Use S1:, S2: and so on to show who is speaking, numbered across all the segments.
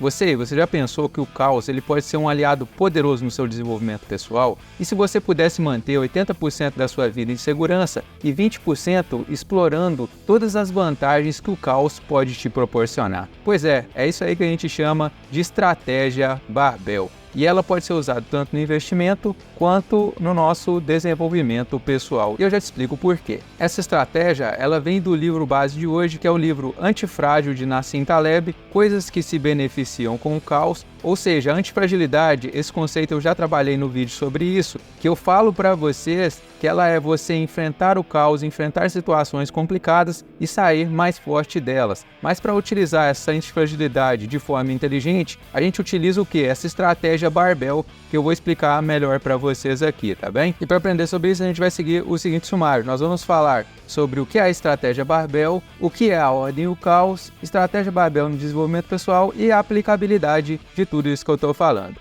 S1: Você já pensou que o caos ele pode ser um aliado poderoso no seu desenvolvimento pessoal? E se você pudesse manter 80% da sua vida em segurança e 20% explorando todas as vantagens que o caos pode te proporcionar? Pois é isso aí que a gente chama de estratégia barbell. E ela pode ser usada tanto no investimento quanto no nosso desenvolvimento pessoal. E eu já te explico por quê. Essa estratégia, ela vem do livro base de hoje, que é o livro Antifrágil de Nassim Taleb, Coisas que se beneficiam com o caos. Ou seja, a antifragilidade, esse conceito eu já trabalhei no vídeo sobre isso, que eu falo para vocês que ela é você enfrentar o caos, enfrentar situações complicadas e sair mais forte delas. Mas para utilizar essa antifragilidade de forma inteligente, a gente utiliza o quê? Essa estratégia barbell, que eu vou explicar melhor para vocês aqui, tá bem? E para aprender sobre isso, a gente vai seguir o seguinte sumário. Nós vamos falar sobre o que é a estratégia barbell, o que é a ordem e o caos, estratégia barbell no desenvolvimento pessoal e a aplicabilidade de tudo isso que eu estou falando.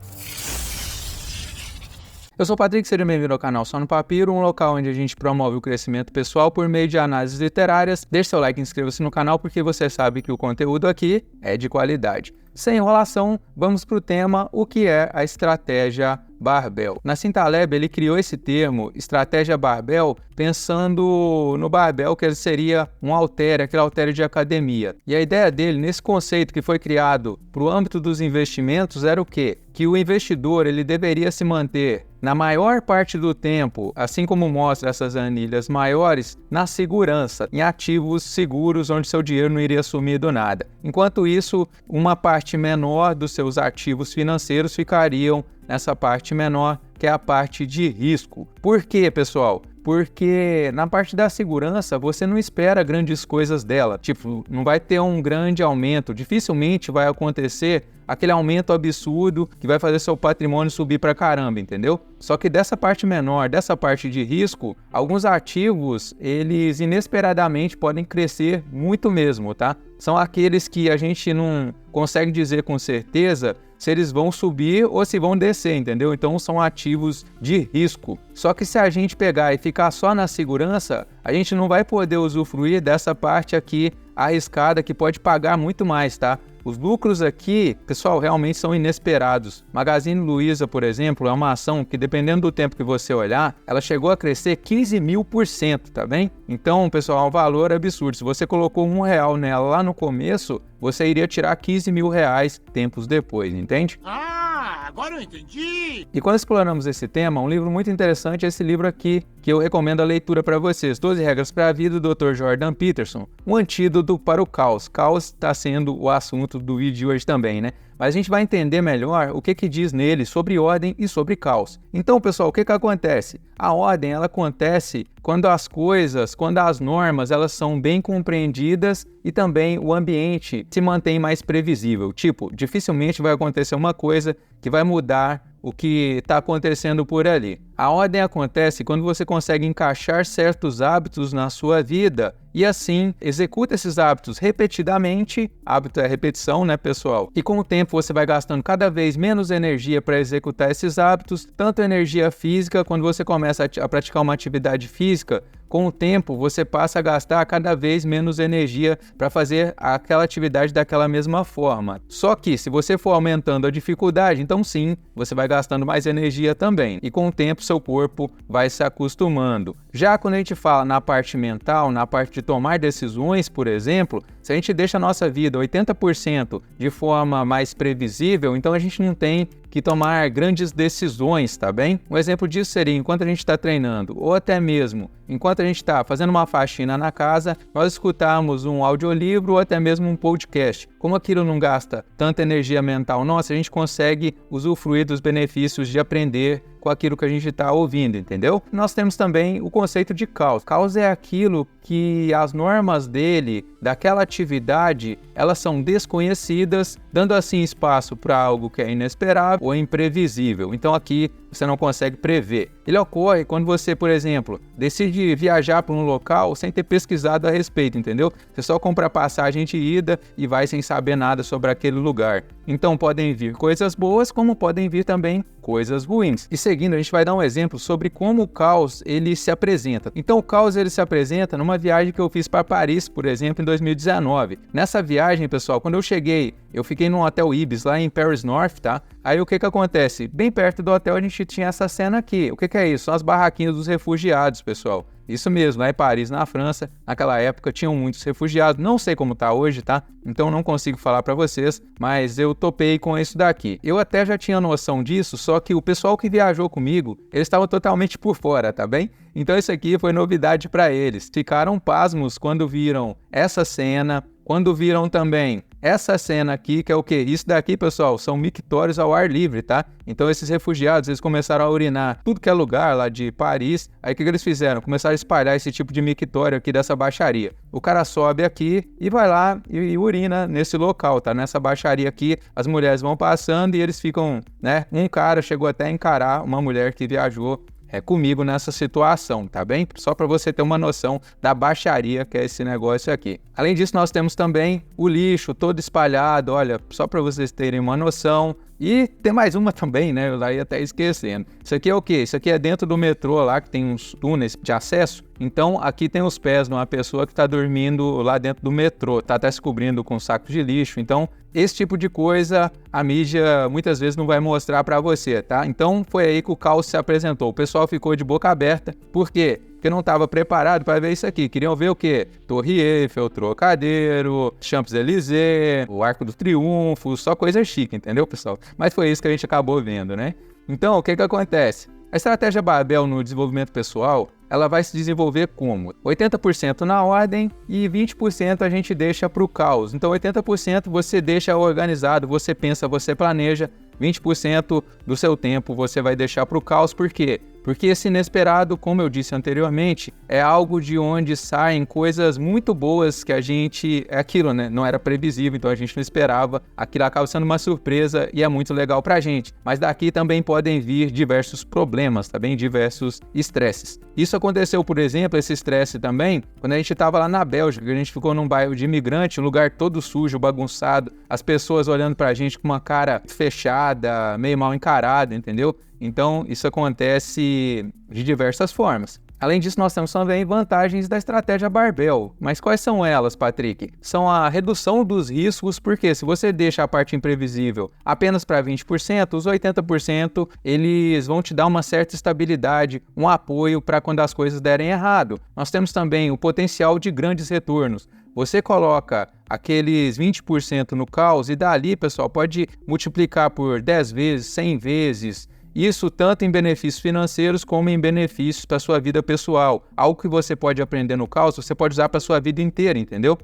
S1: Eu sou o Patrick, seja bem-vindo ao canal Só no Papiro, um local onde a gente promove o crescimento pessoal por meio de análises literárias. Deixe seu like e inscreva-se no canal porque você sabe que o conteúdo aqui é de qualidade. Sem enrolação, vamos para o tema, o que é a estratégia barbell. Nassim Taleb, ele criou esse termo, estratégia barbell, pensando no barbell que ele seria um halter, aquele halter de academia. E a ideia dele, nesse conceito que foi criado para o âmbito dos investimentos, era o quê? Que o investidor ele deveria se manter, na maior parte do tempo, assim como mostra essas anilhas maiores, na segurança, em ativos seguros, onde seu dinheiro não iria sumir do nada. Enquanto isso, uma parte menor dos seus ativos financeiros ficariam nessa parte menor, que é a parte de risco. Por quê, pessoal? Porque na parte da segurança você não espera grandes coisas dela, tipo, não vai ter um grande aumento, dificilmente vai acontecer aquele aumento absurdo que vai fazer seu patrimônio subir pra caramba, entendeu? Só que dessa parte menor, dessa parte de risco, alguns ativos, eles inesperadamente podem crescer muito mesmo, tá? São aqueles que a gente não consegue dizer com certeza se eles vão subir ou se vão descer, entendeu? Então são ativos de risco. Só que se a gente pegar e ficar só na segurança, a gente não vai poder usufruir dessa parte aqui arriscada que pode pagar muito mais, tá? Os lucros aqui, pessoal, realmente são inesperados. Magazine Luiza, por exemplo, é uma ação que, dependendo do tempo que você olhar, ela chegou a crescer 15.000%, tá bem? Então, pessoal, é um valor absurdo. Se você colocou R$1 nela lá no começo, você iria tirar R$15.000 tempos depois, entende?
S2: Agora eu entendi!
S1: E quando exploramos esse tema, um livro muito interessante é esse livro aqui, que eu recomendo a leitura para vocês. 12 Regras para a Vida, do Dr. Jordan Peterson. Um antídoto para o caos. Caos está sendo o assunto do vídeo de hoje também, né? Mas a gente vai entender melhor o que diz nele sobre ordem e sobre caos. Então, pessoal, o que acontece? A ordem, ela acontece quando as coisas, quando as normas, elas são bem compreendidas e também o ambiente se mantém mais previsível. Tipo, dificilmente vai acontecer uma coisa que vai mudar o que está acontecendo por ali. A ordem acontece quando você consegue encaixar certos hábitos na sua vida e assim executa esses hábitos repetidamente. Hábito é repetição, né, pessoal? E com o tempo você vai gastando cada vez menos energia para executar esses hábitos, tanto energia física, quando você começa a praticar uma atividade física, com o tempo você passa a gastar cada vez menos energia para fazer aquela atividade daquela mesma forma. Só que se você for aumentando a dificuldade, então sim, você vai gastando mais energia também. E com o tempo seu corpo vai se acostumando. Já quando a gente fala na parte mental, na parte de tomar decisões, por exemplo, se a gente deixa a nossa vida 80% de forma mais previsível, então a gente não tem que tomar grandes decisões, tá bem? Um exemplo disso seria enquanto a gente está treinando, ou até mesmo enquanto a gente está fazendo uma faxina na casa, nós escutarmos um audiolivro ou até mesmo um podcast. Como aquilo não gasta tanta energia mental nossa, a gente consegue usufruir dos benefícios de aprender com aquilo que a gente está ouvindo, entendeu? Nós temos também o conceito de caos. Caos é aquilo que as normas dele, daquela atividade, elas são desconhecidas, dando assim espaço para algo que é inesperável ou imprevisível. Então aqui você não consegue prever. Ele ocorre quando você, por exemplo, decide viajar para um local sem ter pesquisado a respeito, entendeu? Você só compra a passagem de ida e vai sem saber nada sobre aquele lugar. Então podem vir coisas boas, como podem vir também coisas ruins. E seguindo, a gente vai dar um exemplo sobre como o caos ele se apresenta. Então o caos ele se apresenta numa viagem que eu fiz para Paris, por exemplo, em 2019. Nessa viagem, pessoal, quando eu cheguei, eu fiquei num hotel Ibis lá em Paris North, tá? Aí o que acontece? Bem perto do hotel a gente tinha essa cena aqui. O que é isso? São as barraquinhas dos refugiados, pessoal. Isso mesmo, lá em Paris, na França, naquela época tinham muitos refugiados. Não sei como tá hoje, tá? Então não consigo falar para vocês, mas eu topei com isso daqui. Eu até já tinha noção disso, só que o pessoal que viajou comigo, eles estavam totalmente por fora, tá bem? Então isso aqui foi novidade para eles. Ficaram pasmos quando viram essa cena, quando viram também essa cena aqui, que é o quê? Isso daqui, pessoal, são mictórios ao ar livre, tá? Então esses refugiados, eles começaram a urinar tudo que é lugar lá de Paris. Aí o que eles fizeram? Começaram a espalhar esse tipo de mictório aqui dessa baixaria. O cara sobe aqui e vai lá e urina nesse local, tá? Nessa baixaria aqui, as mulheres vão passando e eles ficam, né? Um cara chegou até a encarar uma mulher que viajou comigo nessa situação, tá bem? Só para você ter uma noção da baixaria que é esse negócio aqui. Além disso, nós temos também o lixo todo espalhado, olha, só para vocês terem uma noção. E tem mais uma também, né? Eu lá ia até esquecendo. Isso aqui é o quê? Isso aqui é dentro do metrô lá, que tem uns túneis de acesso. Então, aqui tem os pés de uma pessoa que está dormindo lá dentro do metrô, tá até se cobrindo com saco de lixo. Então, esse tipo de coisa a mídia muitas vezes não vai mostrar para você, tá? Então, foi aí que o caos se apresentou. O pessoal ficou de boca aberta. Por quê? Porque não estava preparado para ver isso aqui. Queriam ver o quê? Torre Eiffel, Trocadeiro, Champs-Élysées, o Arco do Triunfo, só coisa chique, entendeu, pessoal? Mas foi isso que a gente acabou vendo, né? Então, o que acontece? A estratégia Barbell no desenvolvimento pessoal, ela vai se desenvolver como? 80% na ordem e 20% a gente deixa para o caos. Então 80% você deixa organizado, você pensa, você planeja, 20% do seu tempo você vai deixar para o caos. Por quê? Porque esse inesperado, como eu disse anteriormente, é algo de onde saem coisas muito boas que a gente... É aquilo, né? Não era previsível, então a gente não esperava. Aquilo acaba sendo uma surpresa e é muito legal pra gente. Mas daqui também podem vir diversos problemas, tá bem? Diversos estresses. Isso aconteceu, por exemplo, esse estresse também, quando a gente estava lá na Bélgica, a gente ficou num bairro de imigrante, um lugar todo sujo, bagunçado, as pessoas olhando pra gente com uma cara fechada, meio mal encarada, entendeu? Então, isso acontece de diversas formas. Além disso, nós temos também vantagens da estratégia Barbell. Mas quais são elas, Patrick? São a redução dos riscos, porque se você deixa a parte imprevisível apenas para 20%, os 80% eles vão te dar uma certa estabilidade, um apoio para quando as coisas derem errado. Nós temos também o potencial de grandes retornos. Você coloca aqueles 20% no caos e dali, pessoal, pode multiplicar por 10 vezes, 100 vezes. Isso tanto em benefícios financeiros como em benefícios para sua vida pessoal. Algo que você pode aprender no caos, você pode usar para sua vida inteira, entendeu?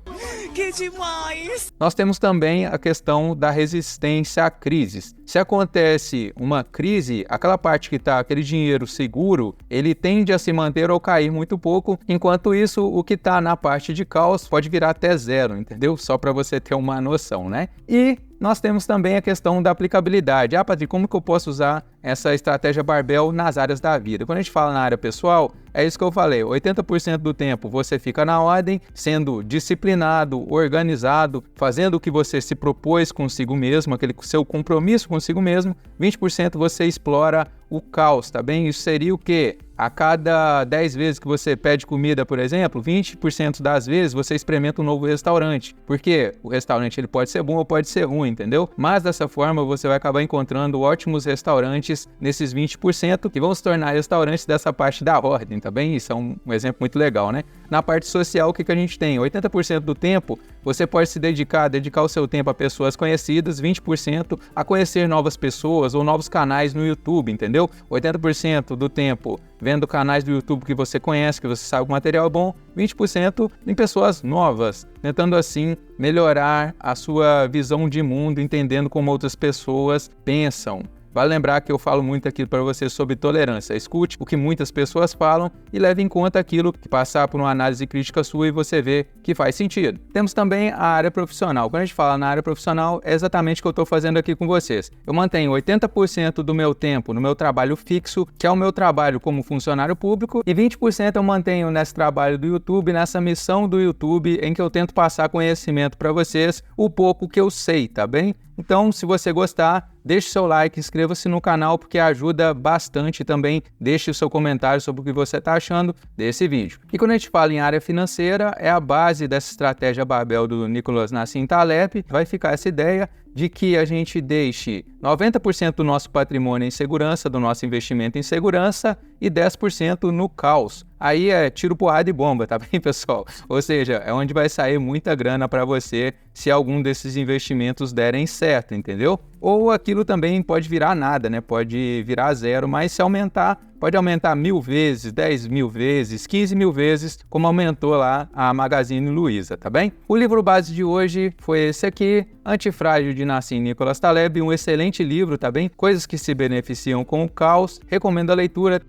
S1: Que demais! Nós temos também a questão da resistência a crises. Se acontece uma crise, aquela parte que está, aquele dinheiro seguro, ele tende a se manter ou cair muito pouco. Enquanto isso, o que está na parte de caos pode virar até zero, entendeu? Só para você ter uma noção, né? E nós temos também a questão da aplicabilidade. Patrick, como que eu posso usar essa estratégia Barbell nas áreas da vida? Quando a gente fala na área pessoal, é isso que eu falei, 80% do tempo você fica na ordem, sendo disciplinado, organizado, fazendo o que você se propôs consigo mesmo, aquele seu compromisso consigo mesmo, 20% você explora o caos, tá bem? Isso seria o quê? A cada 10 vezes que você pede comida, por exemplo, 20% das vezes você experimenta um novo restaurante. Porque o restaurante ele pode ser bom ou pode ser ruim, entendeu? Mas dessa forma você vai acabar encontrando ótimos restaurantes nesses 20% que vão se tornar restaurantes dessa parte da ordem, tá bem? Isso é um exemplo muito legal, né? Na parte social, o que a gente tem? 80% do tempo você pode se dedicar o seu tempo a pessoas conhecidas, 20% a conhecer novas pessoas ou novos canais no YouTube, entendeu? 80% do tempo vendo canais do YouTube que você conhece, que você sabe que o material é bom, 20% em pessoas novas, tentando assim melhorar a sua visão de mundo, entendendo como outras pessoas pensam. Vale lembrar que eu falo muito aqui para você sobre tolerância. Escute o que muitas pessoas falam e leve em conta aquilo que passar por uma análise crítica sua e você vê que faz sentido. Temos também a área profissional. Quando a gente fala na área profissional, é exatamente o que eu estou fazendo aqui com vocês. Eu mantenho 80% do meu tempo no meu trabalho fixo, que é o meu trabalho como funcionário público, e 20% eu mantenho nesse trabalho do YouTube, nessa missão do YouTube, em que eu tento passar conhecimento para vocês, o pouco que eu sei, tá bem? Então, se você gostar, deixe seu like, inscreva-se no canal porque ajuda bastante também. Deixe o seu comentário sobre o que você está achando desse vídeo. E quando a gente fala em área financeira, é a base dessa estratégia Barbell do Nicholas Nassim Taleb. Vai ficar essa ideia de que a gente deixe 90% do nosso patrimônio em segurança, do nosso investimento em segurança e 10% no caos. Aí é tiro, porrada e bomba, tá bem, pessoal? Ou seja, é onde vai sair muita grana para você se algum desses investimentos derem certo, entendeu? Ou aquilo também pode virar nada, né? Pode virar zero, mas se aumentar, pode aumentar 1000 vezes, 10.000 vezes, 15.000 vezes, como aumentou lá a Magazine Luiza, tá bem? O livro base de hoje foi esse aqui, Antifrágil de Nassim Nicholas Taleb, um excelente livro, tá bem? Coisas que se beneficiam com o caos, recomendo a leitura.